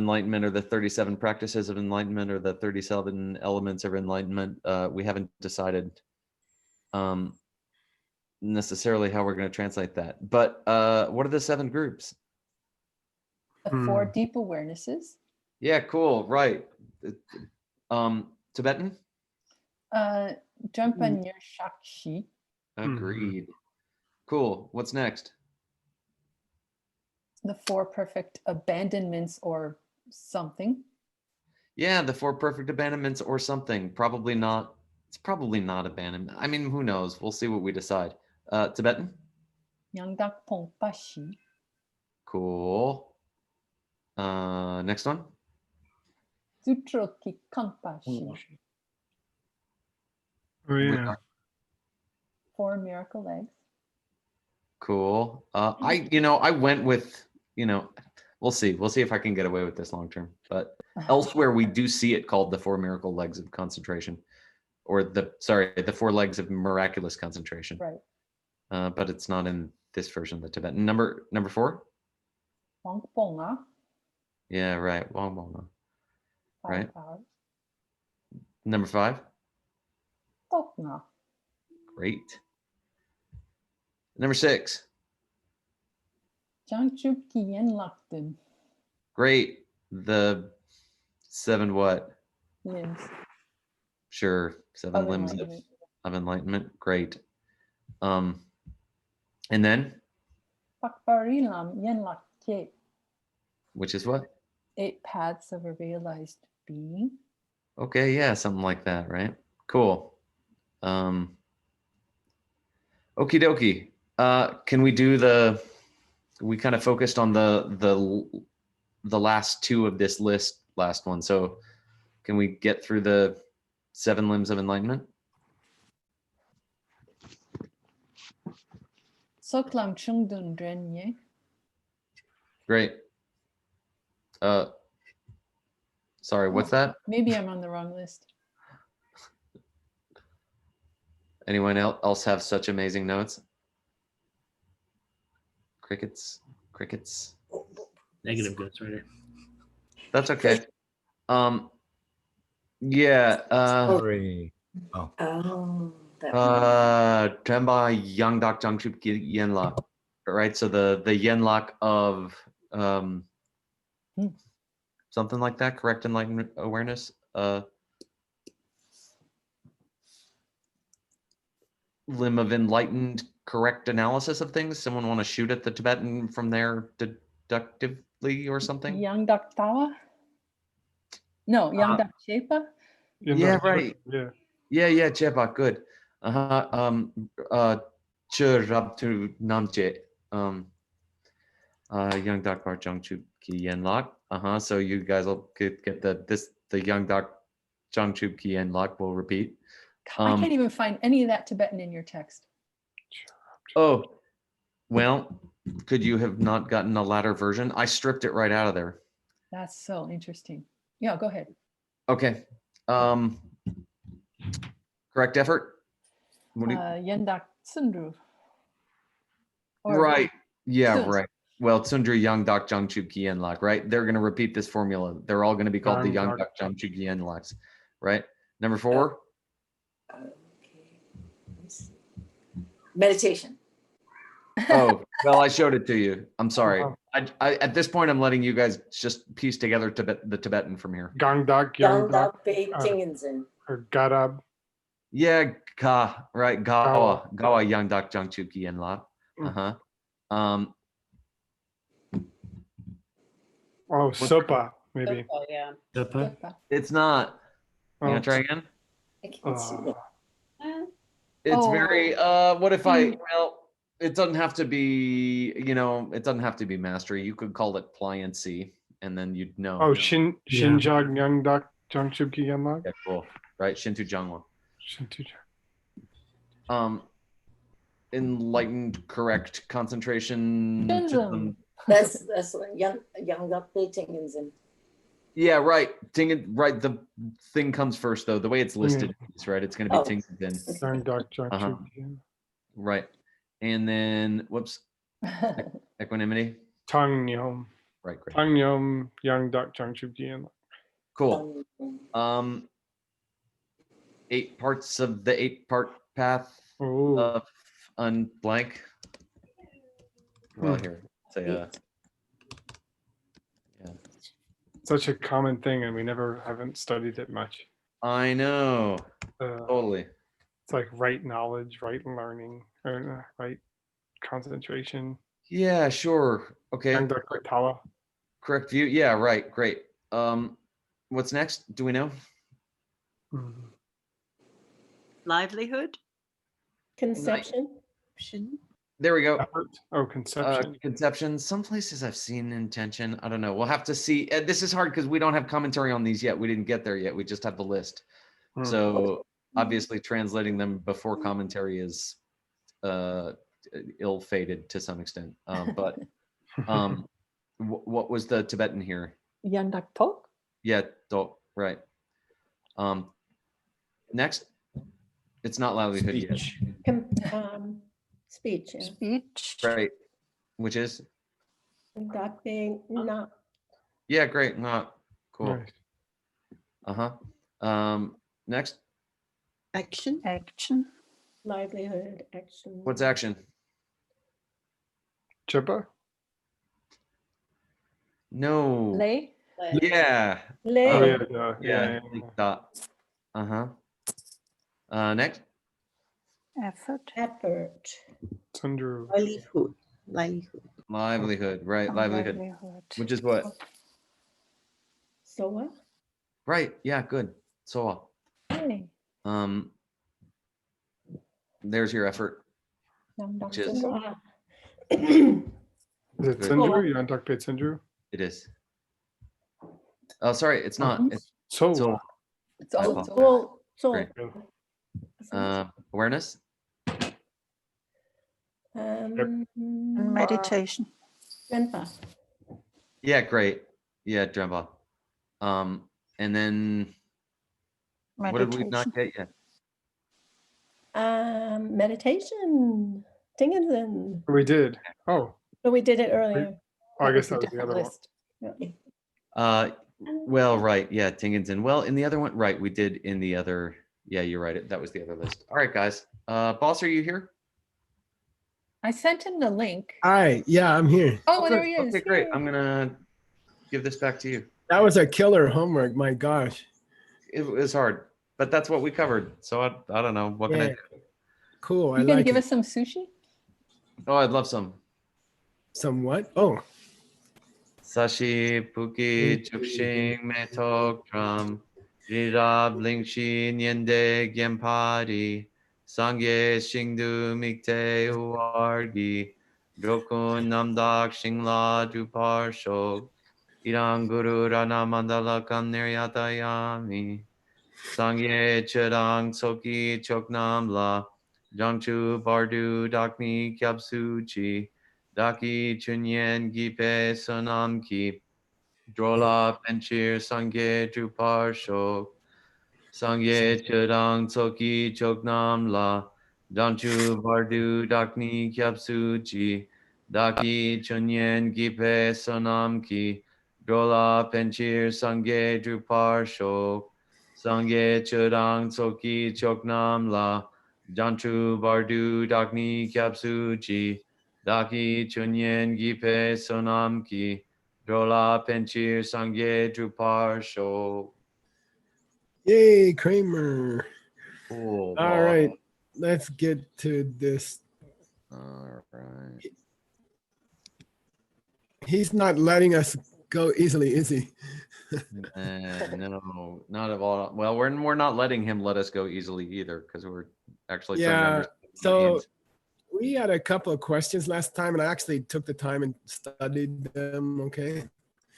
enlightenment or the 37 practices of enlightenment or the 37 elements of enlightenment. We haven't decided necessarily how we're going to translate that. But what are the 7 groups? 4 deep awarenesses. Yeah, cool. Right. Tibetan? Jampanir Shakshi. Agreed. Cool. What's next? The 4 perfect abandonments or something. Yeah, the 4 perfect abandonments or something. Probably not. It's probably not abandonment. I mean, who knows? We'll see what we decide. Tibetan? Yangdak Pongpashi. Cool. Next one? Zutroki Kampashi. Oh yeah. 4 miracle legs. Cool. I went with, we'll see. We'll see if I can get away with this long term. But elsewhere we do see it called the 4 miracle legs of concentration, or the 4 legs of miraculous concentration. Right. But it's not in this version of the Tibetan. Number 4? Wangponga. Yeah, right. Wangbonga. Right. Power. Number 5? Tokna. Great. Number 6? Jangchup Kien Lakten. Great. The 7 what? Limbs. Sure. 7 Of limbs enlightenment. of enlightenment. Great. And then? Pakparilam Yen Lakke. Which is what? 8 paths of a realized being. Okay, yeah, something like that, right? Cool. Okie dokie. Can we do we kind of focused on the last 2 of this last one. So can we get through the 7 limbs of enlightenment? Soklam Chungdun Drenye. Great. Sorry, what's that? Maybe I'm on the wrong list. Anyone else have such amazing notes? Crickets. Negative goes right here. That's okay. Yeah. Sorry. Oh. Tremba Yang Dak Jangchup Yenlok. Right. So the Yenlok of something like that, correct enlightenment awareness. Limb of enlightened correct analysis of things. Someone want to shoot at the Tibetan from there deductively or something? Yangdak Tawa? No, Yangdak Shepa? Yeah, right. Yeah, Chepa, good. Churabtu Namche. Young Dak Bar Jungchu Ki Yenlok. So you guys will get the Young Dak Jungchu Ki Yenlok will repeat. I can't even find any of that Tibetan in your text. Oh, well, could you have not gotten a latter version? I stripped it right out of there. That's so interesting. Yeah, go ahead. Okay. Correct effort? Yendak Sundru. Right. Yeah, Sun. right. Well, Tsundri Young Dak Jangchu Kienlok, right? They're going to repeat this formula. They're all going to be called the Young Dak Jangchu Kienloks, right? Number 4. Okay. Meditation. Oh, well, I showed it to you. I'm sorry. I at this point, I'm letting you guys just piece together the Tibetan from here. Gangdak, Tinginsen. or Garab. Yeah, Ka, right? Gawa Young Dak Jangchu Kienlok. Oh, Sopa, maybe. Oh, yeah. It's not. You want to try again? I can't see that. It's very, what if well, it doesn't have to be, it doesn't have to be mastery. You could call it pliancy, and then you'd know. Oh, Shinjag Yangdak Jangchuki Yanlag? Yeah, cool. Right, Shintu Jangwa. Enlightened, correct concentration. That's young Tinginsen. Yeah, right. Right. The thing comes first, though. The way it's listed, right? It's going to be Tinginsen. Right. And then, whoops, equanimity. Tang Nyom. Right, great. Pangyom Yangdak Jangchubgi. Cool. 8 parts of the 8-part path Oh, of unblank. Well, Hmm. here, say yeah. such a common thing, and we never haven't studied it much. I know, totally. It's like right knowledge, right learning, or right concentration. Yeah, sure. Okay. Yangdak Tawa. Correct view. Yeah, right. Great. What's next? Do we know? Livelihood. Conception. There we go. Effort. Oh, conception. Conception. Some places I've seen intention. I don't know. We'll have to see. This is hard because we don't have commentary on these yet. We didn't get there yet. We just have the list. Hmm. So obviously translating them before commentary is ill-fated to some extent. But what was the Tibetan here? Yandak Pok? Yeah, right. Next, it's not livelihood yet. Speech. Speech. Yeah. Speech. Right, which is That being not yeah, great, not cool. Nice. Next, Action. livelihood action. what's action? Chiba. No. Lay? Yeah. Lay. Oh yeah, Yeah. yeah. Dot. Next, Effort. Effort. Sundru. Livelihood. livelihood. Right, livelihood. Which is what? So what? Right. Yeah. Good. So, Hey. there's your effort. Yandak Which is So, Is it Good. Sundru? Yangdak Peit Sundru. it is. Oh, sorry, it's not. It's So. so It's all Great. Awareness. Meditation. Grandpa. Yeah, great. Yeah, Dremba. And then what did we not Meditation. get yet? Meditation. Dingensen. We did. Oh, But we did it earlier. I guess a that was the different other one. list. Yeah. Well, right. Yeah, Tingensen. Well, in the other one, right. We did in the other. Yeah, you're right. That was the other list. All right, guys. Boss, are you here? I sent him the link. Hi, yeah, I'm here. Oh, there he is. Okay, great. Yay. I'm gonna give this back to you. That was a killer homework. My gosh. It was hard, but that's what we covered. So I don't know. What can I Yeah. do? Cool. I You gonna like give it. us some sushi? Oh, I'd love some. Some what? Oh, Sashi Puki Chukshin Metok Drum Rirab Lingshi Nyende Gyempadi Sangye Shingdu Mikte Uargi Drokun Namdak Shingla Dupar Shok Irang Guru Rana Mandala Kam Niryatayami Sangye Chedang Soki Choknam La Jangchu Bardu Dakni Kyapsuchi Daki Chunyen Gipe Sonam Ki Drola Penchir Sangye Drupar Shok Sangye Chedang Soki Choknam La Jangchu Bardu Dakni Kyapsuchi Daki Chunyen Gipe Sonam Ki Drola Penchir Sangye Drupar Shok Sangye Chedang Soki Choknam La Janchu Bardu Dakni Kyapsuchi Daki Chunyen Gipe Sonam Ki Drola Penchir Sangye Drupar Shok. yay, Kramer. Cool. All right, let's get to this. All right. He's not letting us go easily, is he? No, not at all. Well, we're not letting him let us go easily either because we're actually trying to Yeah. understand the So audience. we had a couple of questions last time, and I actually took the time and studied them. Okay.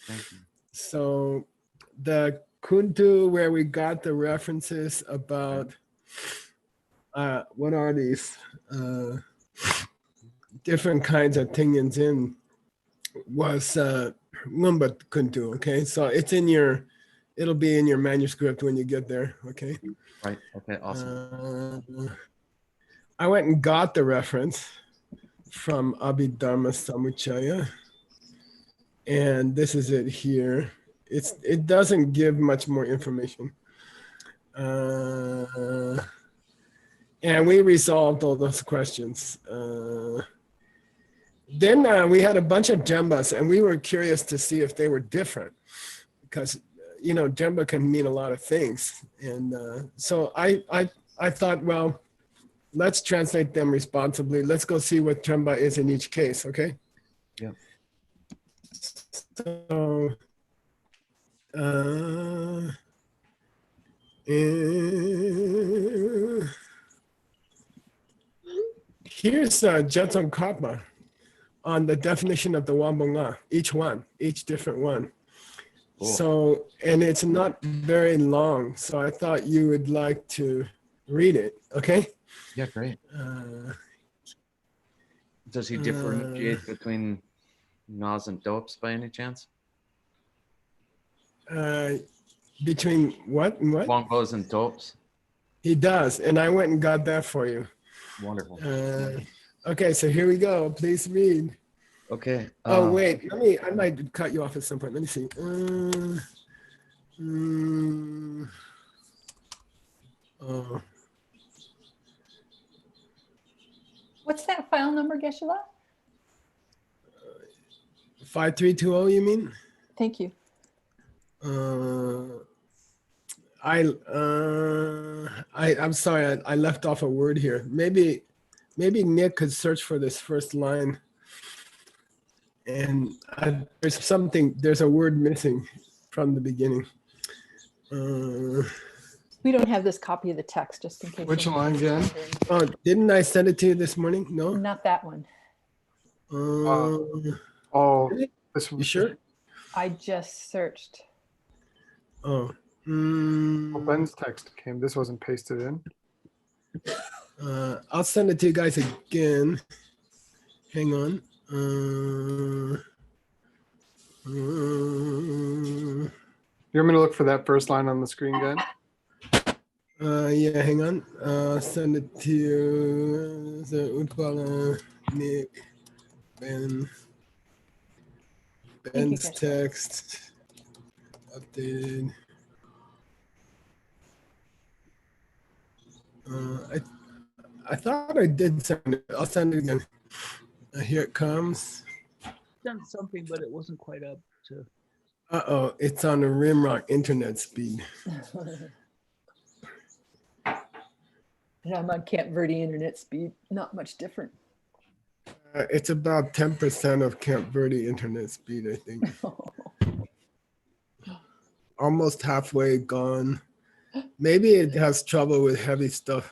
Thank you. So the Kuntu, where we got the references about what are these different kinds of Tingyinzin was Lumba Kuntu. Okay, so it'll be in your manuscript when you get there. Okay. Right. Okay. Awesome. I went and got the reference from Abhidharma Samuchaya, And this is it here. It doesn't give much more information. And we resolved all those questions. Then we had a bunch of Jembas, and we were curious to see if they were different, because Jemba can mean a lot of things. And so I thought, well, let's translate them responsibly. Let's go see what Jemba is in each case, okay? Yep. So, here's Jetson Kappa on the definition of the Wambonga, each different one. Cool. So, and it's not very long, so I thought you would like to read it, okay? Yeah, great. Does he differentiate between Nas and Dopes by any chance? Between what and what? Wombos and Dopes. He does, and I went and got that for you. Wonderful. Okay, so here we go. Please read. Okay. Oh wait, I might cut you off at some point. Let me see. Oh, What's that file number, Geshe-la? 5320, you mean? Thank you. I'm sorry, I left off a word here. Maybe Nick could search for this first line. And there's a word missing from the beginning. We don't have this copy of the text, just in case. Which line, anyone's Jen? wondering. Oh, didn't I send it to you this morning? No? Not that one. Oh, Really? this You sure? I just searched. Oh. Well, Ben's text came. This wasn't pasted in. I'll send it to you guys again. Hang on. You want me to look for that first line on the screen again? Yeah, hang on. Send it to you. Utpala, Nick, Ben. Thank you, Ben's Keshe. text. Updated. I thought I did send it. I'll send it again. Here it comes. Done something, but it wasn't quite up to. Uh-oh, it's on the Rimrock internet speed. And I'm on Camp Verde internet speed. Not much different. It's about 10% of Camp Verde internet speed, I think. Almost halfway gone. Maybe it has trouble with heavy stuff.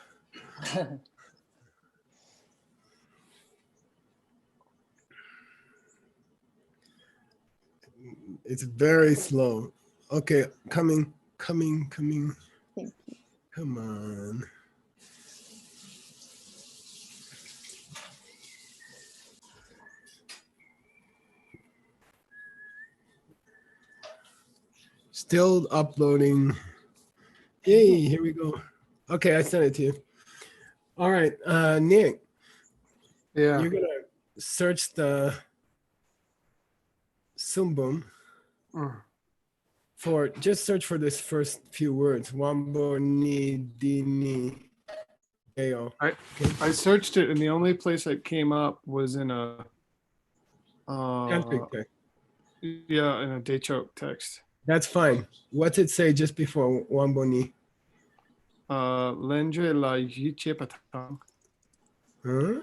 It's very slow. Okay, coming. Thank you. Come on. Still uploading. Yay, here we go. Okay, I sent it to you. All right, Nick, Yeah. you're gonna search the Sumbum just search for this first few words. Wambo ni dini deo. I searched it, and the only place it came up was in a Tantric text. yeah, in a Dechok text. That's fine. What's it say just before Wambo ni? Lendre la yiche patang. Huh?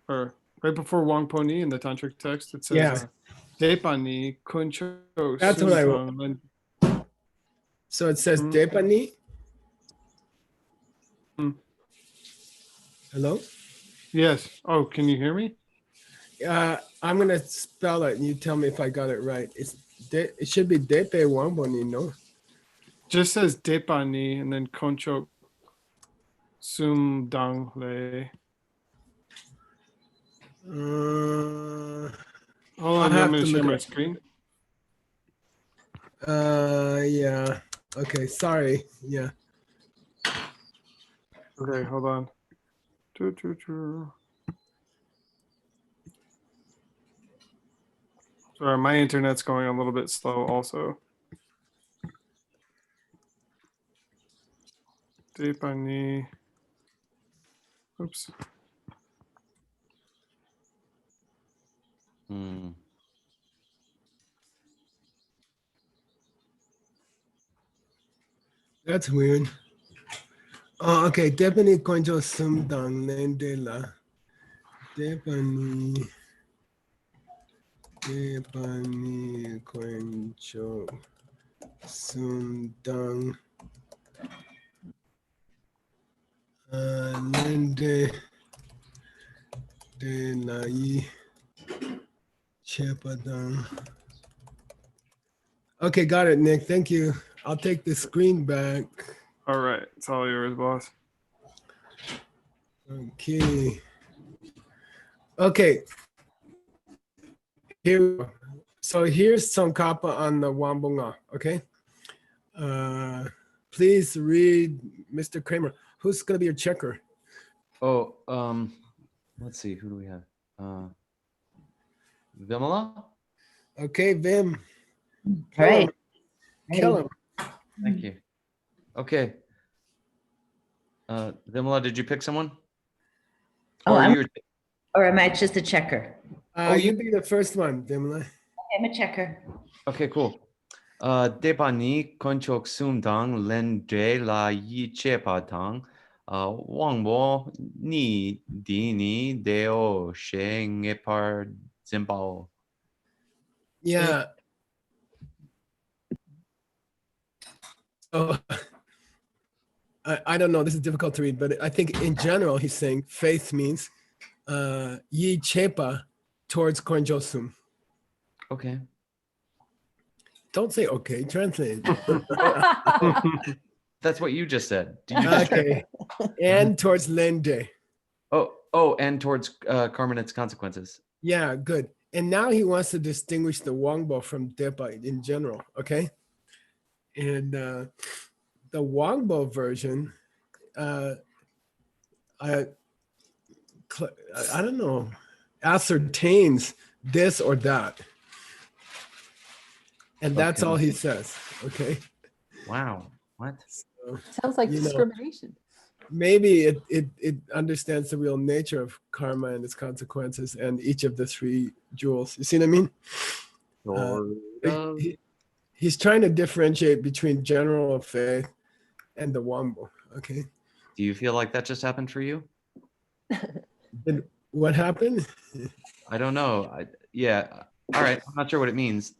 Or right before Wang Poni in the tantric text, it says Yeah. Depani kuncho. That's what I Suntang, So it says Mhm. Depani. Hello? Yes. Oh, can you hear me? I'm gonna spell it and you tell me if I got it right. It should be Depe Wamboni, no? Just says Depani and then Koncho Sum Dang Le. Hold on, you want me to share my screen? Yeah. Okay, sorry. Yeah. Okay, hold on. Sorry, my internet's going a little bit slow also. Depani. Oops. Hmm. That's weird. Oh, okay. Depani konjo sumdang lende la. Depani konjo sumdang lende de la yi chepadang. Okay, got it, Nick. Thank you. I'll take the screen back. All right, it's all yours, boss. Okay. Okay. Here we go. So here's some kappa on the Wambunga, okay? Please read Mr. Kramer. Who's gonna be your checker? Oh, let's see. Who do we have? Vimala? Okay, Vim. All right. Kill him. Thank you. Okay. Vimala, did you pick someone? Oh, Or I'm, you're or am I just a checker? You be the first one, Vimla. I'm a checker. okay, cool. Depani konchok sumdang lendre la yi chepatang. Wangbo ni dini deo she ngepar zimbao. Yeah. Oh, I don't know. This is difficult to read, but I think in general he's saying faith means yi chepa towards konjosum. Okay. Don't say okay. Translate. That's what you just said. Did you just Okay. And towards lende. Oh, and towards karma and its consequences. Yeah, good. And now he wants to distinguish the Wangbo from Depa in general, okay? And the Wangbo version, I don't know, ascertains this or that. And that's Okay. all he says, okay? Wow. What? So Sounds like You know. discrimination. maybe it understands the real nature of karma and its consequences and each of the three jewels. You see what I mean? He's trying to differentiate between general faith and the Wambo. Okay. Do you feel like that just happened for you? And what happened? I don't know. Yeah. All right. I'm not sure what it means.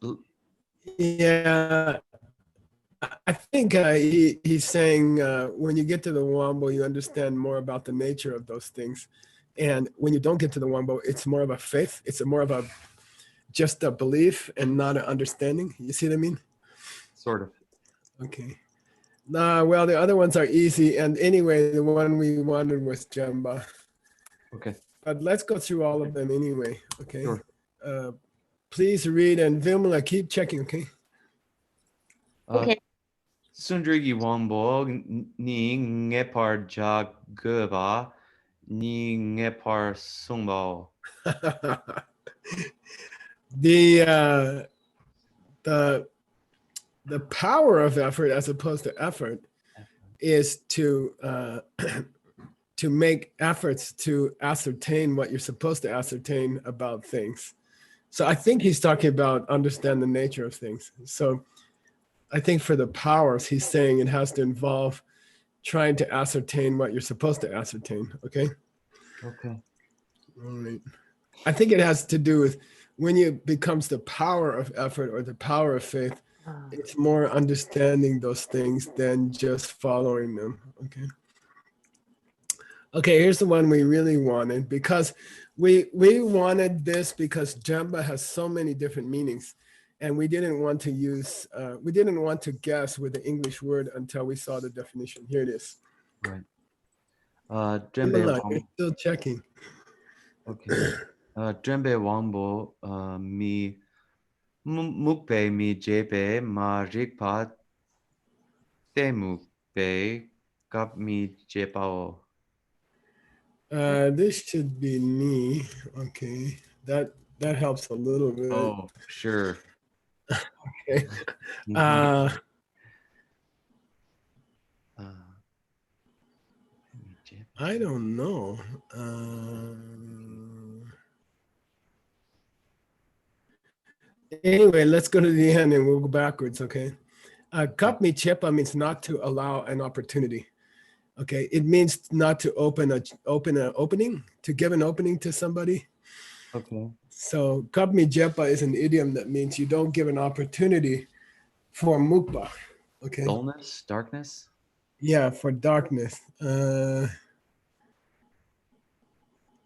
Yeah. I think he's saying when you get to the Wambo, you understand more about the nature of those things. And when you don't get to the Wambo, it's more of a faith. It's more of a just a belief and not an understanding. You see what I mean? Sort of. Okay. Well, the other ones are easy. And anyway, the one we wanted was Jamba. Okay. But let's go through all of them anyway. Okay. Sure. Please read and Vimla, keep checking. Okay. Okay. Sundrigi Wambo ni ngepar jagba ni ngepar sungbao. The power of effort as opposed to effort is to to make efforts to ascertain what you're supposed to ascertain about things. So I think he's talking about understand the nature of things. So I think for the powers, he's saying it has to involve trying to ascertain what you're supposed to ascertain. Okay. Okay. All right. I think it has to do with when it becomes the power of effort or the power of faith, it's more understanding those things than just following them. Okay. Okay, here's the one we really wanted because we wanted this because Jamba has so many different meanings. And we didn't want to use, we didn't want to guess with the English word until we saw the definition. Here it is. Right. You're still checking. Okay. Drembe Wangbo mi mukpe mi jepe ma rikpa te mukpe kap mi jepao. This should be me. Okay. That That helps a little bit. Oh, sure. Okay. Mhm. Uh, I don't know. Anyway, let's go to the end and we'll go backwards, okay? Kapmi chepa means not to allow an opportunity. Okay, it means not to open an opening, to give an opening to somebody. Okay. So kapmi jepa is an idiom that means you don't give an opportunity for mukbang. Okay. Dullness, darkness. Yeah, for darkness.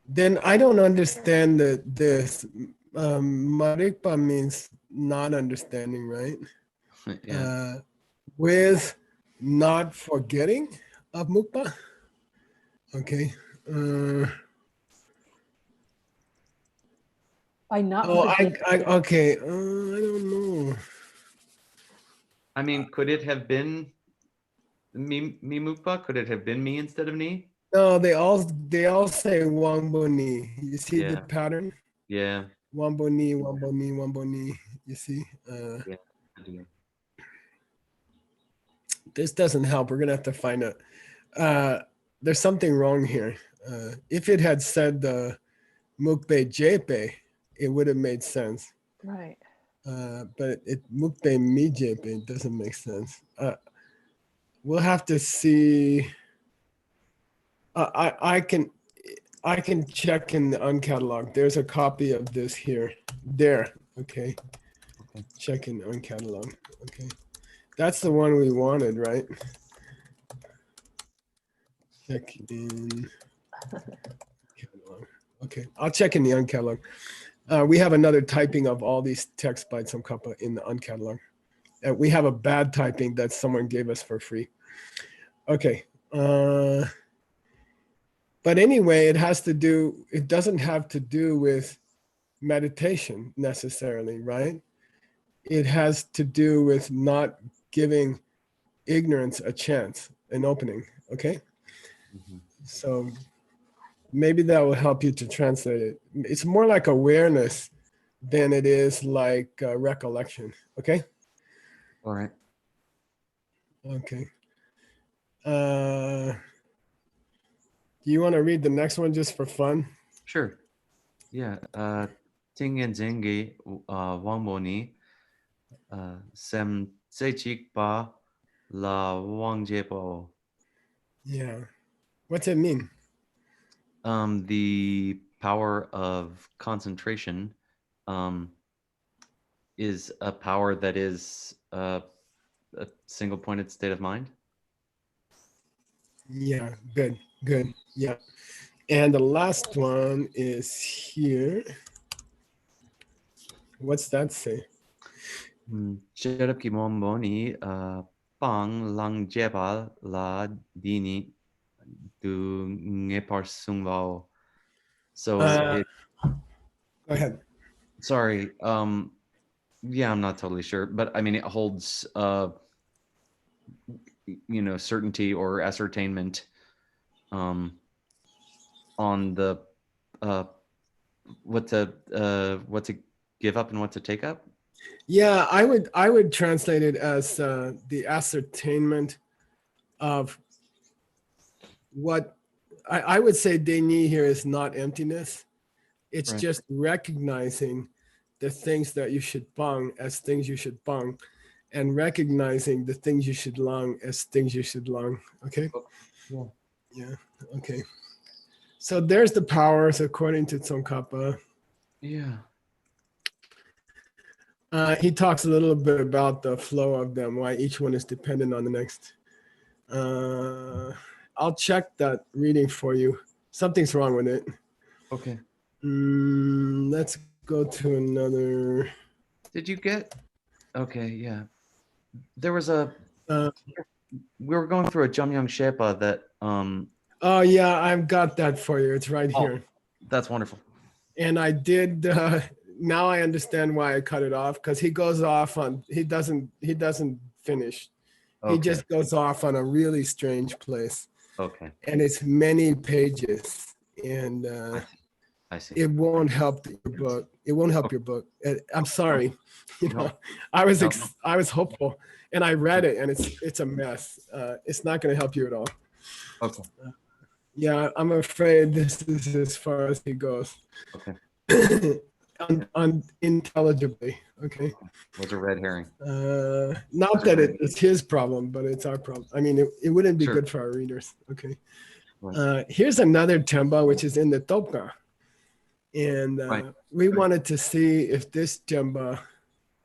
Then I don't understand this. Marikpa means not understanding, right? Yeah. With not forgetting of mukbang. Okay. By not Oh, forgetting. okay. I don't know. I mean, could it have been me mukpa? Could it have been me instead of ni? No, they all say wamboni. You see the Yeah. pattern? Yeah. Wamboni, wamboni, wamboni. You see? Yeah. I do. This doesn't help. We're gonna have to find out. There's something wrong here. If it had said mukbe jepe, it would have made sense. Right. But it mukbe mi jepe doesn't make sense. We'll have to see. I can check in the uncatalog. There's a copy of this here. There. Okay. Okay. Check in uncatalog. Okay. That's the one we wanted, right? Check in catalog. Okay. I'll check in the uncatalog. We have another typing of all these texts by Tsongkhapa in the uncatalog. And we have a bad typing that someone gave us for free. Okay. But anyway, it doesn't have to do with meditation necessarily, right? It has to do with not giving ignorance a chance, an opening, okay? Mhm. So maybe that will help you to translate it. It's more like awareness than it is like recollection, okay? All right. Okay. Do you want to read the next one just for fun? Sure. Yeah. Tingen zengi wangmoni sem sechik ba la wangjepo. Yeah. What's it mean? The power of concentration is a power that is a single pointed state of mind. Yeah, good, good. Yeah. And the last one is here. What's that say? Sherap ki momboni pang lang jebal la dini du ngepar sungvao. So Go ahead. sorry. Yeah, I'm not totally sure, but I mean it holds certainty or ascertainment on the what to give up and what to take up. Yeah, I would translate it as the ascertainment of what I would say Deni here is not emptiness. It's Right. just recognizing the things that you should bang as things you should bang, and recognizing the things you should lung as things you should lung. Okay. Yeah. Yeah. Okay. So there's the powers according to Tsongkhapa. Yeah. He talks a little bit about the flow of them, why each one is dependent on the next. I'll check that reading for you. Something's wrong with it. Okay. Let's go to another. Did you get? Okay. Yeah. There was a. We were going through a Jamyang Shepa that. Oh yeah, I've got that for you. It's right here. That's wonderful. And I did. Now I understand why I cut it off, because he goes off on. He doesn't finish. Okay. He just goes off on a really strange place. Okay. And it's many pages. And I see. it won't help your book. It won't help your book. I'm sorry. You know, I was hopeful, and I read it, and it's a mess. It's not going to help you at all. Okay. Yeah, I'm afraid this is as far as he goes. Okay. Unintelligibly. Okay. Was a red herring. Not that it's his problem, but it's our problem. I mean, it wouldn't be Sure. good for our readers. Okay. Right. Here's another temba, which is in the topka. And Right. we wanted to see if this temba,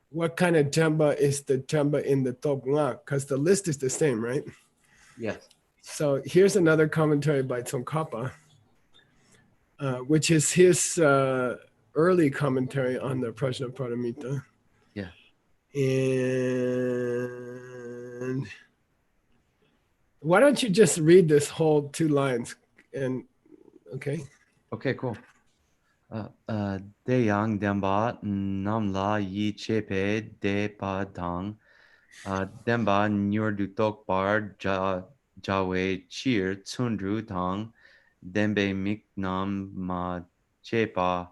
what kind of temba is the temba in the topka, because the list is the same, right? Yes. So here's another commentary by Tsongkhapa, which is his early commentary on the Prajna Paramita. Yeah. And why don't you just read this whole 2 lines? And okay. Okay, cool. Deyang Demba Namla Yi Chepe De Pa Dang Demba Nyur Du Tok Bar Jawe Chir Tsundru Tang Dembe Mik Nam Ma Chepa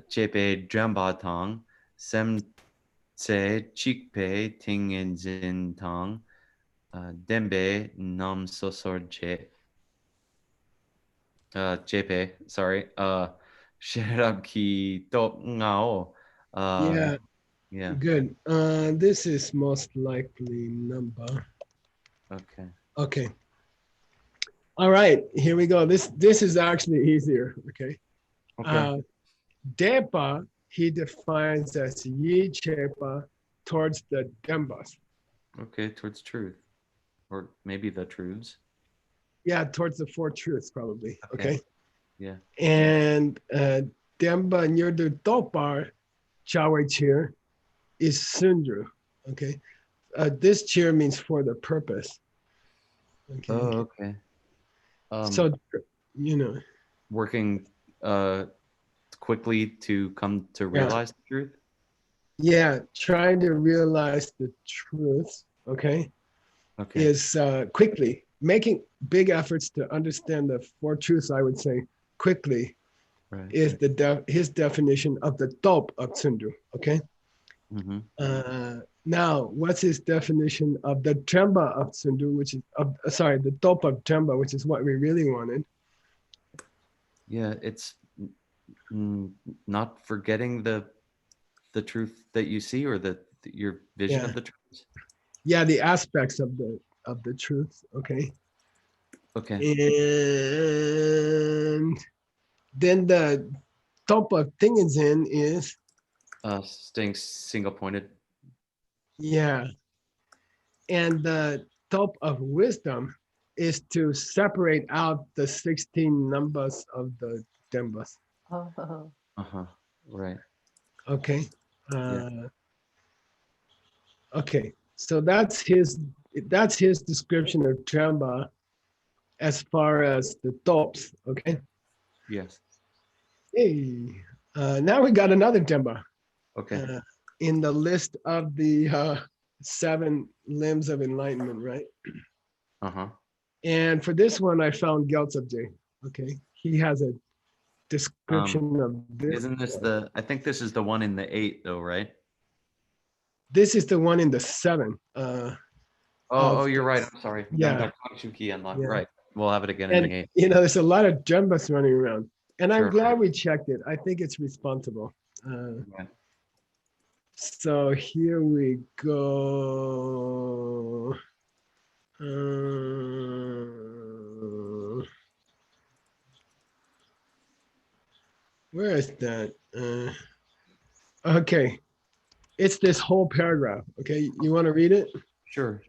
Chepe Dramba Tang Sem Tse Chikpe Ting En Zin Tang Dembe Nam Sosor Chepe, sorry. Sherab ki tok ngao. Yeah, Yeah. good. This is most likely number. Okay. Okay. All right, here we go. This is actually easier. Okay. Okay. Depa, he defines as yi chepa towards the dembas. Okay. Towards truth, or maybe the truths. Yeah, towards the 4 truths, probably. Okay. Yeah. And demba nyurdu topar chawe cheer is sundru. Okay. This cheer means for the purpose. Okay. Oh, okay. So, you know. Working quickly to come to realize the truth. Yeah, trying to realize the truth, okay, Okay. is quickly making big efforts to understand the 4 truths. I would say quickly Right. is his definition of the top of Tsundu. Okay. Mm-hmm. Now, what's his definition of the Tremba of Tsundu, which is the top of Tremba, which is what we really wanted. Yeah, it's not forgetting the truth that you see, or your vision of the truth. Yeah, the aspects of the truth. Okay. Okay. And then the top of Tingenzen is Staying single pointed. yeah. And the top of wisdom is to separate out the 16 numbers of the dembas. Oh, Uh-huh. Right. Okay. Okay. So that's his description of Tremba as far as the tops. Okay. Yes. Hey. Now we got another Demba. Okay. In the list of the 7 limbs of enlightenment, right? Uh-huh. And for this one, I found Gyaltsabje. Okay. He has a description of this. Isn't this I think this is the one in the 8 though, right? This is the one in the 7. Oh, you're right. I'm sorry. Yeah. Yeah. Yeah. Right. We'll have it again in the 8. You know, there's a lot of Jembas running around. And I'm Sure. glad we checked it. I think it's responsible. Yeah. So here we go. Where is that? Okay. It's this whole paragraph. Okay. You want to read it? Sure.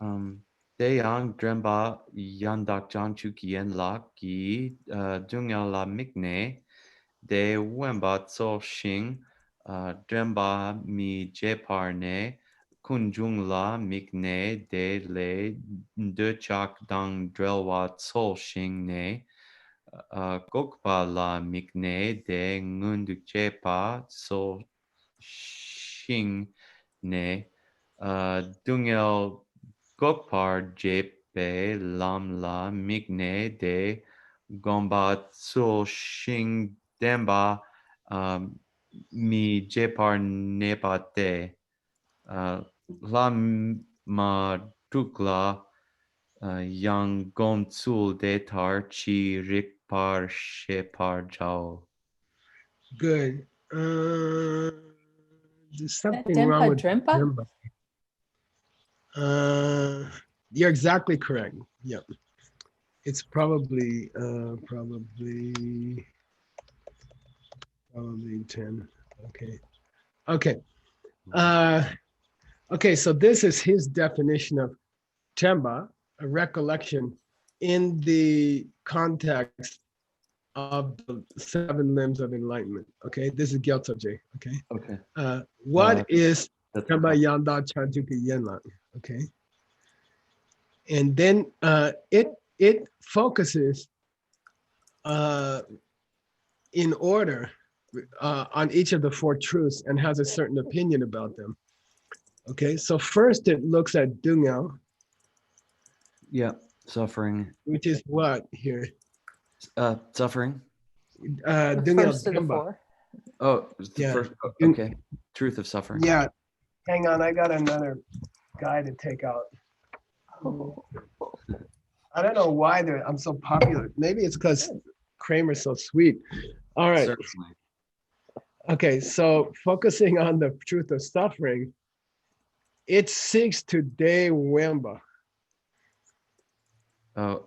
Deyang Dremba Yandak Jan Chukien La Ki Dunga La Mikne De Wemba Tso Shing Dremba Mi Jeparne Kunjung La Mikne De Le De Chak Dang Drelwa Tso Shing Ne Gokpa La Mikne De Ngunduk Jepa So Shing Ne Dungel Gokpar Jepe Lamla Migne De gomba tsul shing demba mi jepar nepate la ma tukla yang gom tsul detar chi rikpar shepar jao. Good. There's something Dempa wrong with Drempa? Demba. You're exactly correct. Yep. It's probably 10. Okay. Okay. Okay, so this is his definition of Temba, a recollection in the context of the 7 limbs of enlightenment. Okay, this is Gyaltso J. Okay. Okay. What is That's Temba Yanda Chantuka Yenlan? Okay. And then it focuses in order on each of the 4 truths and has a certain opinion about them. Okay, so first it looks at Dungyo, Yeah, suffering. which is what here? Suffering. The Dungyo first of the Demba. 4. Oh, it's the Yeah. first. Okay. Truth of suffering. Yeah, hang on, I got another guy to take out. I don't know why I'm so popular. Maybe it's because Kramer's so sweet. All right. Certainly. Okay, so focusing on the truth of suffering, it seeks to de wemba. Oh,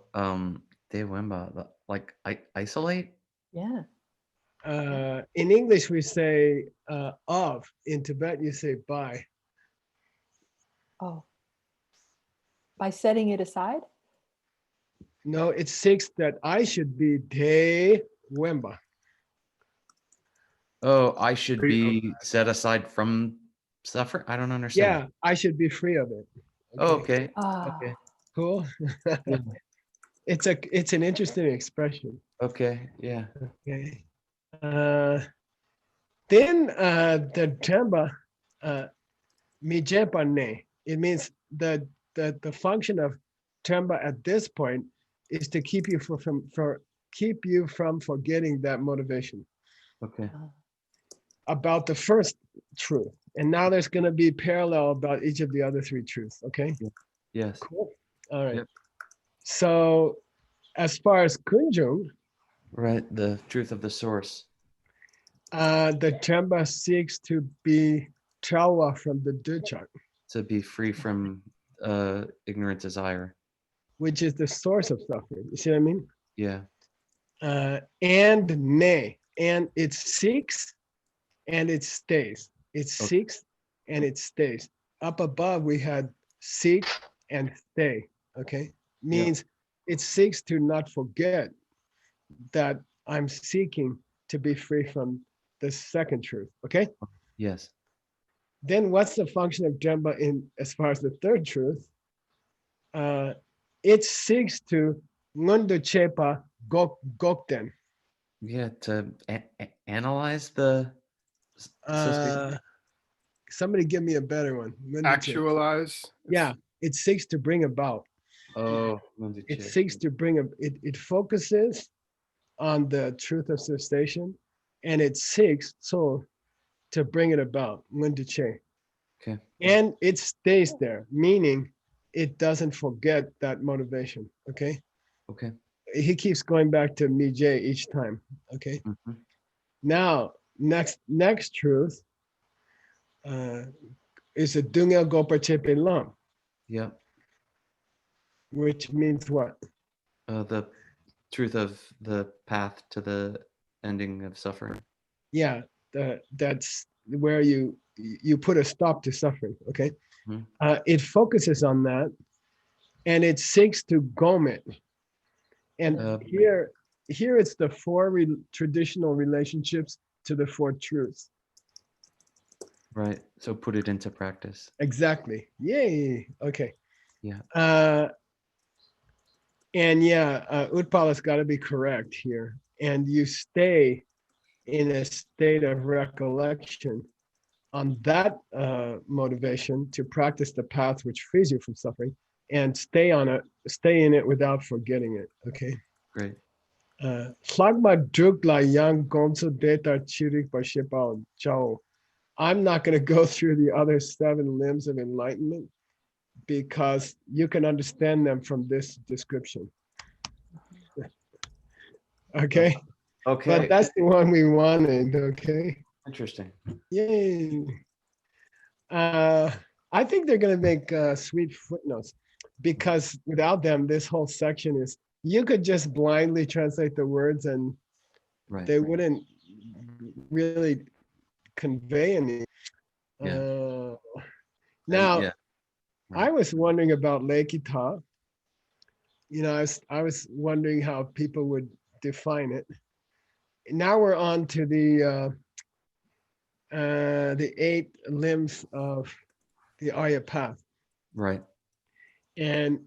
de wemba, like isolate. Yeah. In English, we say of. In Tibet, you say by. Oh. By setting it aside? No, it seeks that I should be de wemba. Oh, I should be set aside from suffering. I don't understand. Yeah, I should be free of it. Oh, okay. Ah. Okay. Cool. Yeah. It's an interesting expression. Okay. Yeah. Okay. Then the Temba mijepa ne. It means the function of Temba at this point is to keep you from forgetting that motivation Okay. about the first truth. And now there's going to be parallel about each of the other 3 truths. Okay. Yes. Cool. All right. Yep. So as far as Kunjung, Right. The truth of the source. the Temba seeks to be Trawa from the Duchak, To be free from ignorant desire. which is the source of suffering. You see what I mean? Yeah. And ne, and it seeks and it stays. It seeks and it stays. Up above, we had seek and stay. Okay, means it seeks to not forget that I'm seeking to be free from the second truth. Okay. Yes. Then what's the function of Jemba in as far as the third truth? It seeks to Ngundu Chepa Gokten. Yeah. To analyze the association. Somebody give me a better one. Ngundu Chepa. Actualize. Yeah, it seeks to bring about. Oh. It seeks to bring it focuses on the truth of cessation, and it seeks so to bring it about. Ngundu Che. Okay. And it stays there, meaning it doesn't forget that motivation. Okay. Okay. He keeps going back to Mijay each time. Okay. Mm-hmm. Now, next truth is a Dungel Gopa Chepe Lam, Yeah. which means what? The truth of the path to the ending of suffering. Yeah, that's where you put a stop to suffering. Okay. Mhm. It focuses on that, and it seeks to gom it. And here it's the 4 traditional relationships to the 4 truths. Right. So put it into practice. Exactly. Yay. Okay. Yeah. And yeah, Utpala's got to be correct here. And you stay in a state of recollection on that motivation to practice the path which frees you from suffering, and stay in it without forgetting it. Okay. Great. Slagma Drukla Yang Gonzo Data Chirik Bashipao Chao. I'm not going to go through the other 7 limbs of enlightenment because you can understand them from this description. Okay. Okay. But that's the one we wanted. Okay. Interesting. Yay. I think they're going to make sweet footnotes because without them, this whole section is, you could just blindly translate the words and Right. they wouldn't really convey any. Yeah. Now, yeah. I was wondering about Lekita. You know, I was wondering how people would define it. Now we're on to the 8 limbs of the Arya path. Right. And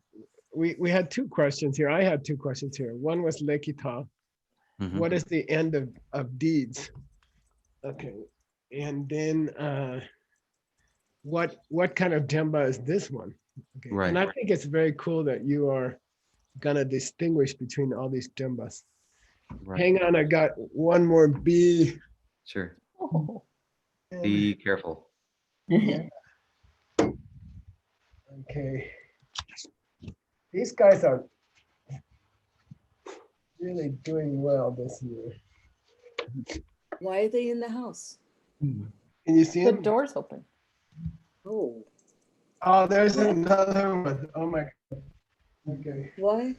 we had 2 questions here. I had 2 questions here. One was Lekita. Mhm. What is the end of deeds? Okay. And then what kind of Demba is this one? Okay. Right. And I think it's very cool that you are gonna distinguish between all these Dembas. Right. Hang on, I got one more B. Sure. Oh, Be careful. Okay. These guys are really doing well this year. why are they in the house? Can you see The them? door's open. Oh, Oh, there's another one. Oh my God. Okay. why?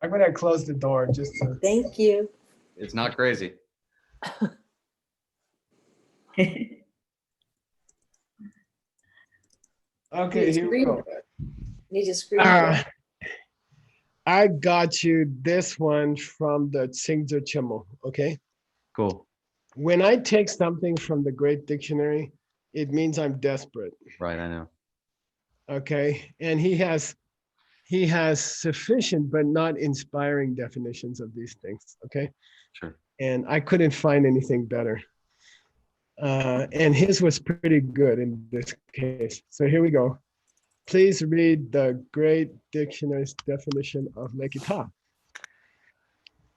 I'm gonna close the door just to. Thank you. It's not crazy. Okay, here we go. Need a screen. I got you this one from the Tsingtse Chimo, okay? Cool. When I take something from the Great Dictionary, it means I'm desperate, Right. I know. okay? And he has sufficient but not inspiring definitions of these things, okay? Sure. And I couldn't find anything better. And his was pretty good in this case. So here we go. Please read the Great Dictionary's definition of lekita.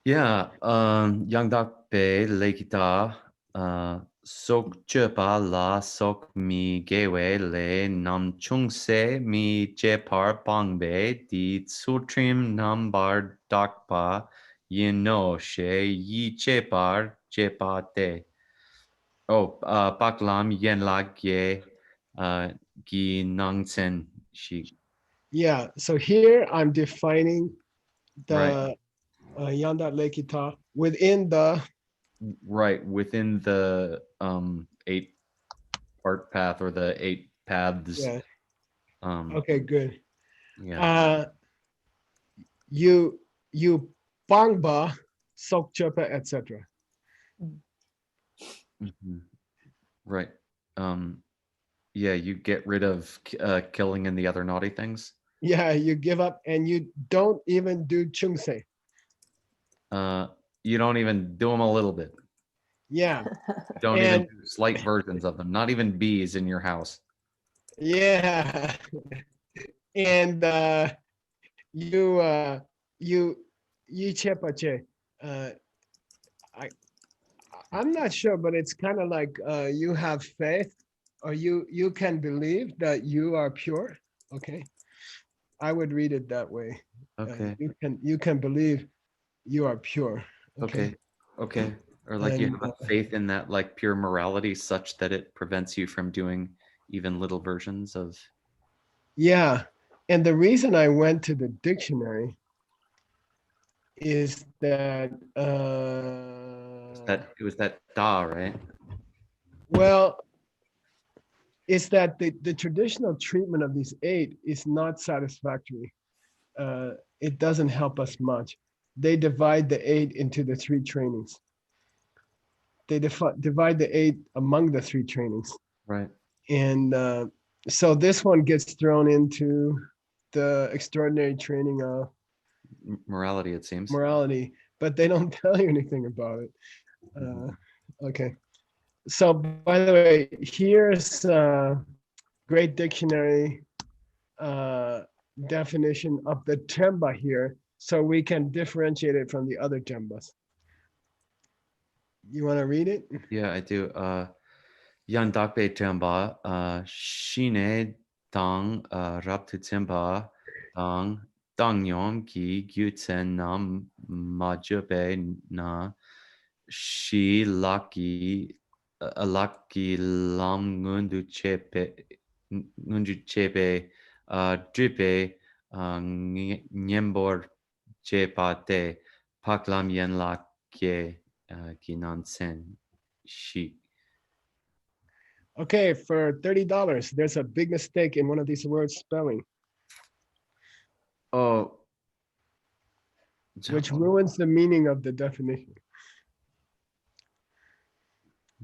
Yeah. Yangdak lekita sok chepa la sok mi gewe le nam chung se mi jepar bangbe di sutrim nambar dakpa yino she yi jepar jepate. Oh, baklam yen la ge gi nangsen shi. Yeah, so here I'm defining Right. the Yanda lekita within the, Right, within the 8-part path or the 8 paths. yeah, Um, okay, good. yeah. You bangba, sokchepa, etc. Mhm. Right. Yeah, you get rid of killing and the other naughty things. Yeah, you give up and you don't even do chungse. You don't even do them a little bit. Yeah, You don't even And- do slight versions of them. Not even bees in your house. yeah. And you chepache. I'm not sure, but it's kind of like you have faith or you can believe that you are pure. Okay. I would read it that way. Okay. You can believe you are pure. Okay. Okay. Or like you And, have a faith in that like pure morality such that it prevents you from doing even little versions of. Yeah. And the reason I went to the dictionary is that It was that da, right? well, it's that the traditional treatment of these 8 is not satisfactory. It doesn't help us much. They divide the 8 into the 3 trainings. They divide the 8 among the 3 trainings. Right. And so this one gets thrown into the extraordinary training of Morality, it seems. morality, but they don't tell you anything about it. Okay. So by the way, here's a great dictionary definition of the temba here, so we can differentiate it from the other tembas. You want to read it? Yeah, I do. Yan dakbe temba, shine dang raptu temba, dang yom ki gyutsen nam majube na shi laki lam ngundu chepe dripe nyembor chepate paklam yen lakye kinan sen shi. Okay, for $30, there's a big mistake in one of these words spelling, Oh, which ruins the meaning of the definition.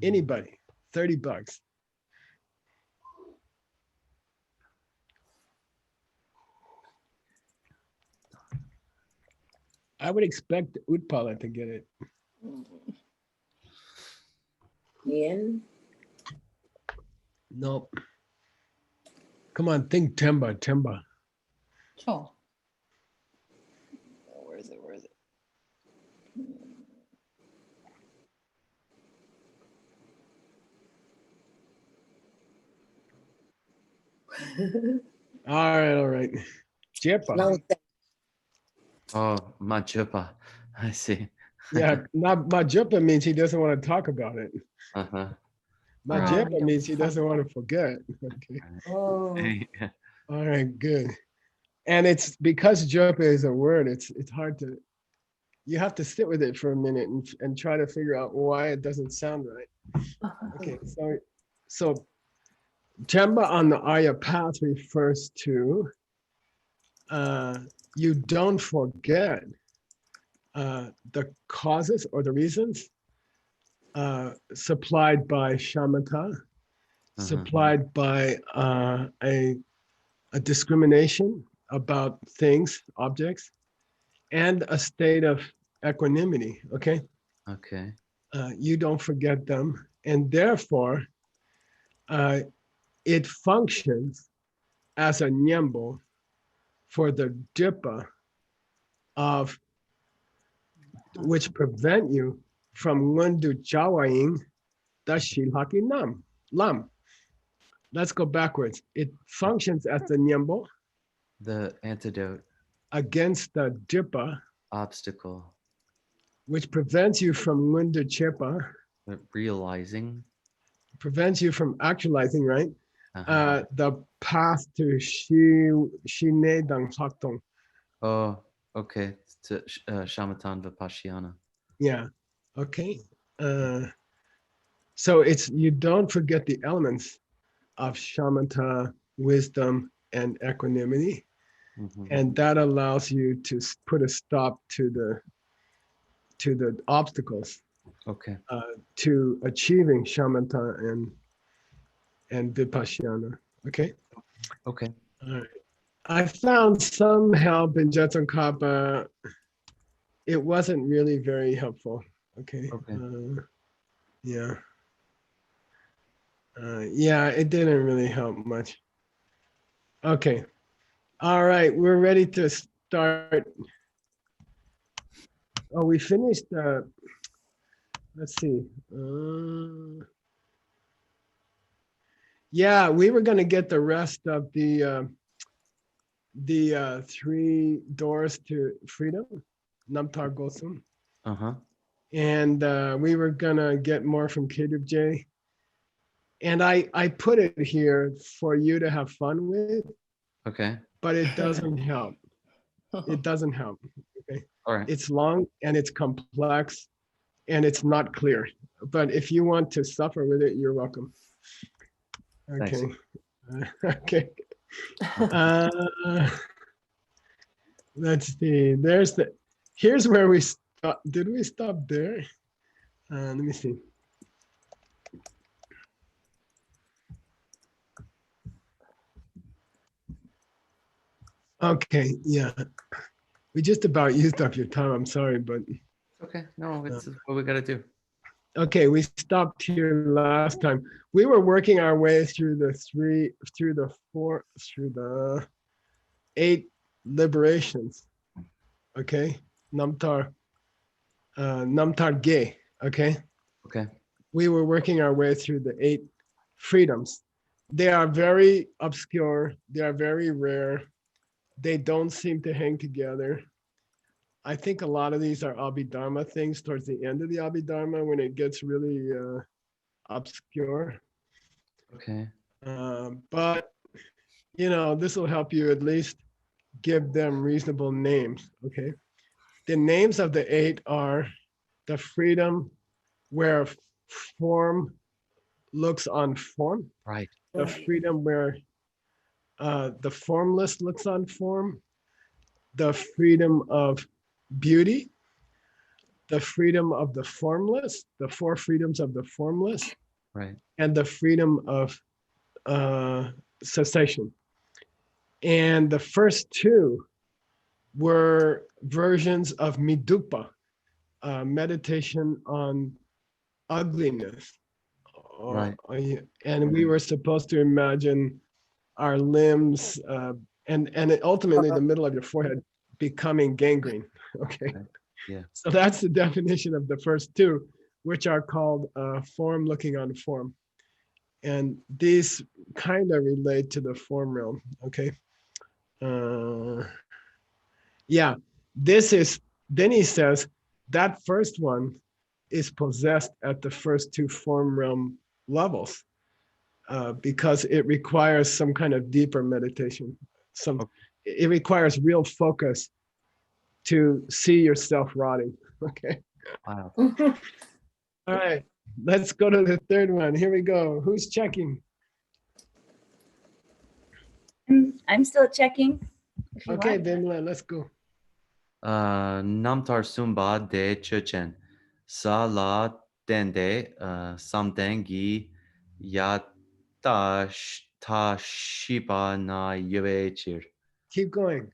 Anybody, $30. I would expect Utpala to get it. Ian? Nope. Come on, think temba, temba. Oh. Where is it? Where is it? All right. Jepa. Oh, majupa. I see. Yeah, not Majupa means he doesn't want to talk about it. Uh-huh. Majupa means he doesn't want to forget. Okay. Oh. All right, good. And it's because Jopa is a word, it's hard to, you have to sit with it for a minute and try to figure out why it doesn't sound right. Okay, so Chamba on the Arya path refers to you don't forget the causes or the reasons supplied by shamatha, supplied by a discrimination about things, objects, and a state of equanimity, okay? Okay. You don't forget them, and therefore, it functions as a nyembo for the dipa of which prevent you from ngundu jawaing dashil haki nam lam. Let's go backwards. It functions as the nyembo, The antidote, against the dipa, obstacle, which prevents you from ngundu chepa, realizing. prevents you from actualizing, right? Uh-huh. The path to shine dang saktong. Oh, okay. To Shamathan Vipashyana. Yeah. Okay. So it's you don't forget the elements of shamatha, wisdom, and equanimity, and that allows you to put a stop to the obstacles. Okay. To achieving shamatha and vipassana. Okay. Okay. All right. I found some help in Jetson Kappa. It wasn't really very helpful. Okay. Okay. Yeah. Yeah, it didn't really help much. Okay. All right, we're ready to start. Oh, we finished. Let's see. Yeah, we were going to get the rest of the 3 doors to freedom, Namtar Gosum. Uh-huh. And we were going to get more from Kedub J. And I put it here for you to have fun with. Okay. But it doesn't help. It doesn't help. Okay. All right. It's long and it's complex and it's not clear. But if you want to suffer with it, you're welcome. Okay. Okay. Let's see. Here's where we stop. Did we stop there? Let me see. Okay, yeah. We just about used up your time. I'm sorry, but Okay. No, it's what we got to do. Okay, we stopped here last time. We were working our way through the eight liberations. Okay, Namtar Ge. Okay, Okay. we were working our way through the eight freedoms. They are very obscure. They are very rare. They don't seem to hang together. I think a lot of these are Abhidharma things towards the end of the Abhidharma when it gets really obscure. Okay. But, you know, this will help you at least give them reasonable names, okay? The names of the eight are the freedom where form looks on form, Right. the freedom where the formless looks on form, the freedom of beauty, the freedom of the formless, the four freedoms of the formless, Right. and the freedom of cessation. And the first two were versions of Midupa, meditation on ugliness. Right. And we were supposed to imagine our limbs and ultimately the middle of your forehead becoming gangrene. Okay. Right. Yeah. So that's the definition of the first two, which are called form looking on form. And these kind of relate to the form realm. Okay. Yeah, then he says that first one is possessed at the first two form realm levels because it requires some kind of deeper meditation. It requires real focus to see yourself rotting. Okay. Wow. All right, let's go to the third one. Here we go. Who's checking? I'm still checking. If you Okay, want. then let's go. Namtar Sumba de Chechen. Sa la dende samdengi ya ta shiba na yue chir. Keep going.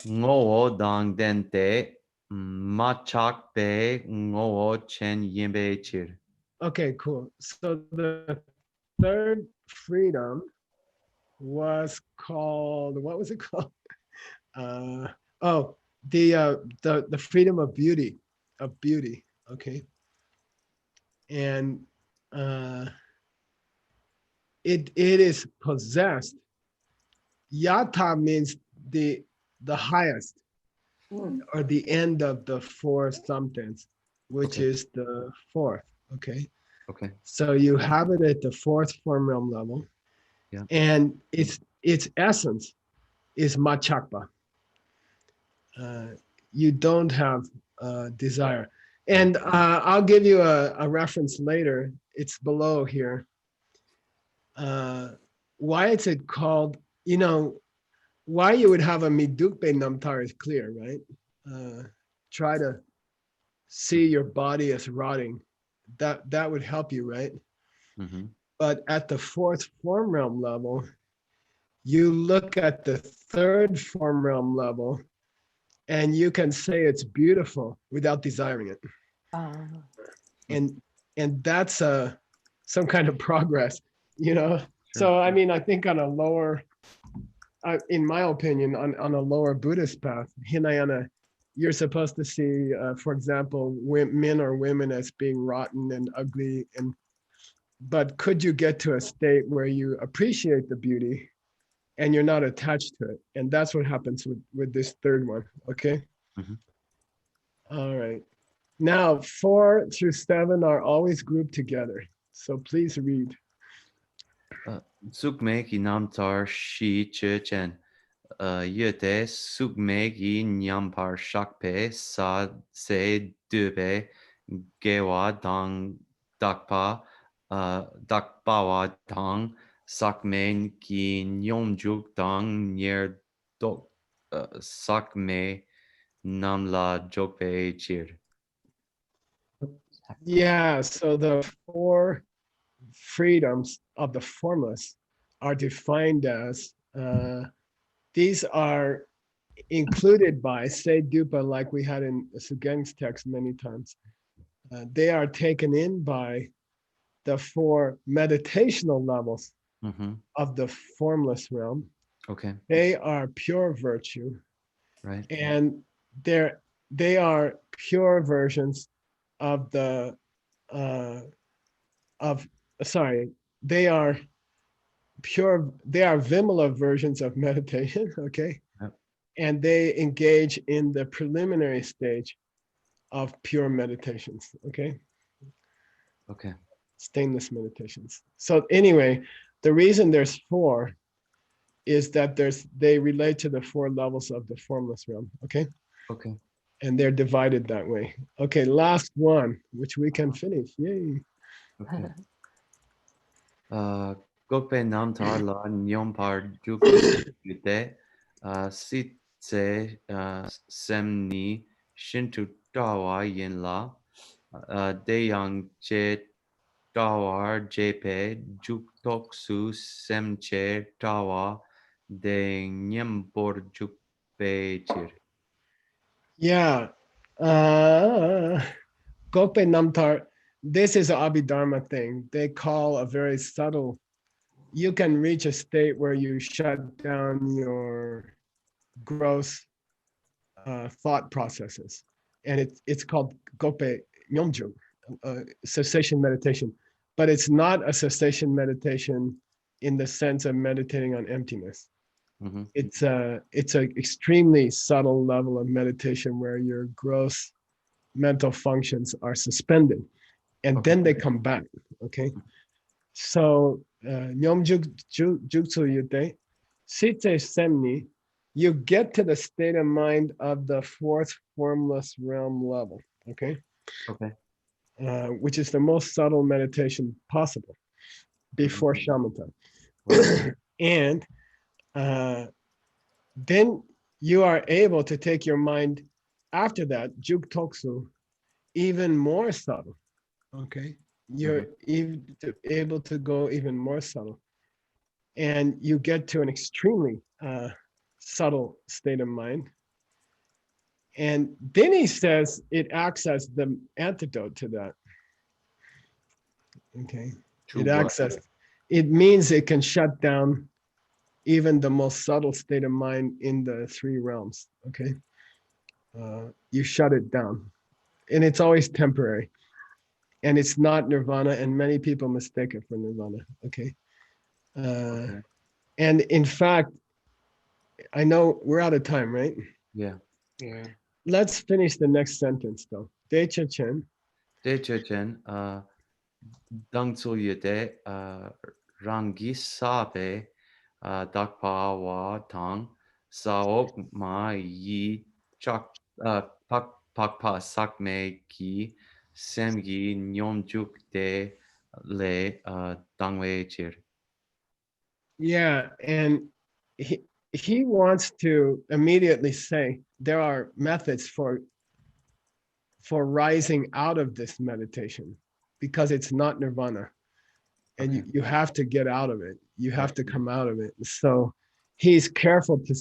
Ngoo dang dente machak be ngoo chen yimbe chir. Okay, cool. So the third freedom was called, what was it called? The freedom of beauty, okay. And it is possessed. Yata means the highest or the end of the four somethings, which Okay. is the fourth, okay. Okay. So you have it at the fourth form realm level. Yeah. And its essence is machakpa. You don't have desire. And I'll give you a reference later. It's below here. Why is it called, you know, why you would have a midukpe namtar is clear, right? Try to see your body as rotting. That would help you, right? Mm-hmm. But at the fourth form realm level, you look at the third form realm level and you can say it's beautiful without desiring it. And that's some kind of progress, you know? Sure. So, I mean, I think on a lower, in my opinion, on a lower Buddhist path, Hinayana, you're supposed to see, for example, men or women as being rotten and ugly. But could you get to a state where you appreciate the beauty and you're not attached to it? And that's what happens with this third one, okay? Mm-hmm. All right. Now, 4 through 7 are always grouped together. So please read. Sukme ki namtar shi chechen. Yete sukme ki nyampar shakpe sa se dube gewa dang dakpa dakpawa dang sakme ki nyomjuk dang nyer dok sakme namla jokpe chir. Yeah, so the 4 freedoms of the formless are defined as, these are included by, say, dupa, like we had in Sugeng's text many times. they are taken in by the 4 meditational levels Mm-hmm. of the formless realm. Okay. They are pure virtue, Right. and they are pure versions of the they are Vimala versions of meditation, okay? Yep. And they engage in the preliminary stage of pure meditations, okay? Okay. Stainless meditations. So anyway, the reason there's 4 is that they relate to the 4 levels of the formless realm, okay? Okay. And they're divided that way. Okay, last one, which we can finish. Yay. Okay. Gope namtar la nyompar juktu yute sitse semni shintu dawa yin la deyang che dawar jepe juktoksu semche dawa de nyembor jukpe chir. Yeah. Gope Namtar, this is an Abhidharma thing. They call a very subtle, you can reach a state where you shut down your gross thought processes. And it's called Gope Nyomju, cessation meditation. But it's not a cessation meditation in the sense of meditating on emptiness. Mm-hmm. It's a extremely subtle level of meditation where your gross mental functions are suspended, and Okay. then they come back. Okay, so Nyom Jutsu Yute, Site Semni, you get to the state of mind of the 4th formless realm level. Okay, Okay. which is the most subtle meditation possible before shamatha. Right. And then you are able to take your mind after that, Juktoksu, even more subtle. Okay. You're able to go even more subtle. And you get to an extremely subtle state of mind. And then he says it acts as the antidote to that. Okay. To what? It means it can shut down even the most subtle state of mind in the 3 realms. Okay. You shut it down. And it's always temporary. And it's not nirvana, and many people mistake it for nirvana. Okay. Okay. And in fact, I know we're out of time, right? Yeah. Yeah. Let's finish the next sentence though. Decha Chen. Dechechen dangsul yete rangi sape dakpa wa tang saok ma yi chak pak pa sakme ki semgi nyomjuk de le dangwe chir. Yeah, and he wants to immediately say there are methods for rising out of this meditation, because it's not nirvana, and Okay. you have to get out of it. You have to come out of it. So he's careful to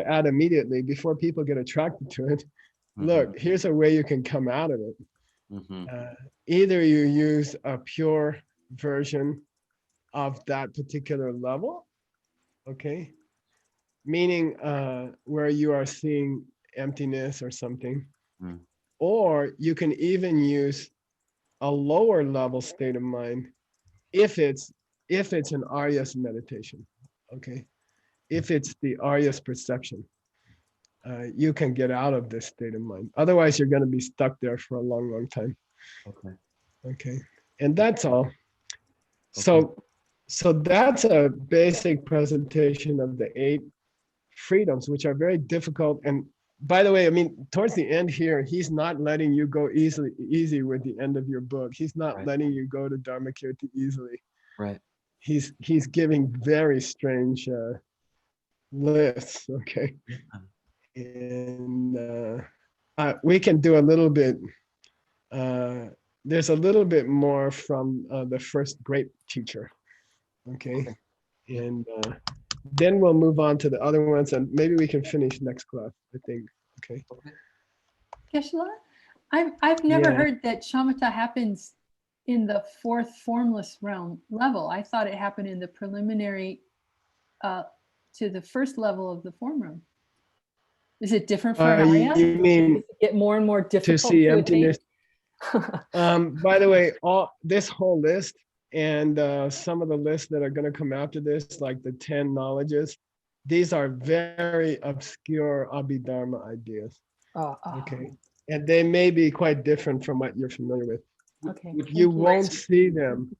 add immediately before people get attracted to it. Look, here's a way you can come out of it. Mm-hmm. Either you use a pure version of that particular level, okay, meaning where you are seeing emptiness or something, or you can even use a lower level state of mind if it's an Aryas meditation, okay, if it's the Aryas perception. You can get out of this state of mind. Otherwise, you're going to be stuck there for a long, long time. Okay. Okay, and that's all. Okay. So that's a basic presentation of the 8 freedoms, which are very difficult. And by the way, I mean, towards the end here, he's not letting you go easy with the end of your book. He's not letting you go to Dharmakirti easily. Right. He's giving very strange lists. Okay. And we can do a little bit. There's a little bit more from the first great teacher. Okay. And then we'll move on to the other ones, and maybe we can finish next class, I think. Okay. Geshe-la, I've never Yeah. heard that shamatha happens in the fourth formless realm level. I thought it happened in the preliminary to the first level of the form realm. Is it different for an Arya? You mean Does it get more and more to difficult see to emptiness? attain? By the way, this whole list and some of the lists that are going to come after this, like the 10 knowledges, these are very obscure Abhidharma ideas. Okay. And they may be quite different from what you're familiar with. Okay. You won't see them.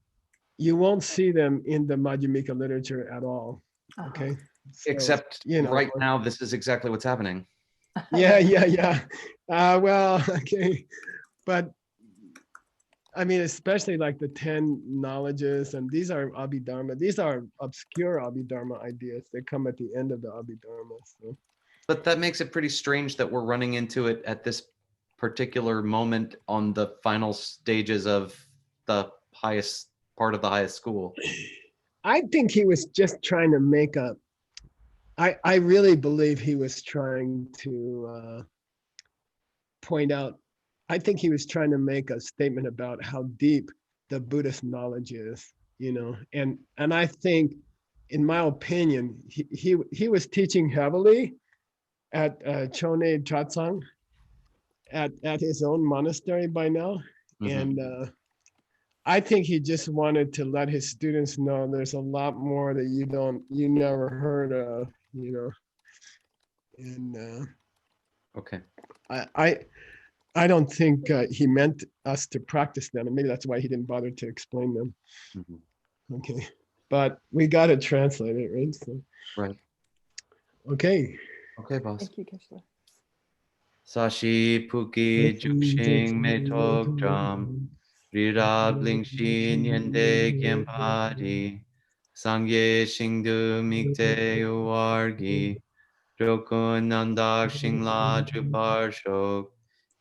You won't see them in the Madhyamika literature at all. Okay. So, Except you know, right now, this is exactly what's happening. yeah. Well, okay. But I mean, especially like the 10 knowledges, and these are Abhidharma. These are obscure Abhidharma ideas. They come at the end of the Abhidharma. So. But that makes it pretty strange that we're running into it at this particular moment on the final stages of the highest part of the highest school. I think he was just trying to make a, I really believe he was trying to point out, I think he was trying to make a statement about how deep the Buddhist knowledge is, you know, and I think, in my opinion, he was teaching heavily at Chone Chatsang at his own monastery by now. And I think he just wanted to let his students know there's a lot more that you never heard of, you know. And Okay. I don't think he meant us to practice them, and maybe that's why he didn't bother to explain them. Okay, but we got to translate it, right? So, right. Okay. Okay, boss. Thank you, Geshe-la. Sashi Puki Juxing Metok Dram Rira Blingshin Yende Gyempadi Sangye Shingdu Mikte Uwargi Jokun Nandak Shingla Jupar Shok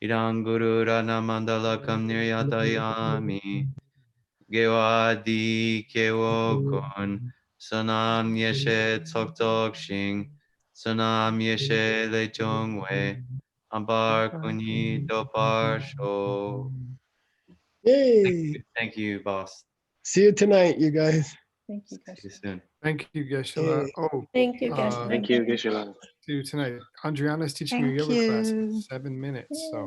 Iranguru Rana Mandala Kam Niryatayami Gewadi Kewokun Sanam Yeshe Tsok Shing Sanam Yeshe Lechong Wei Ambar Kunyi Dopar Sho. Yay. Thank you, boss. See you tonight, you guys. Thank you, See you Geshe-la. soon. Thank you, Geshe-la. Hey. Oh, Thank you, Geshe-la. Thank you, Geshe-la. see you tonight. Andriana's teaching a Thank yoga class in you. 7 minutes. So.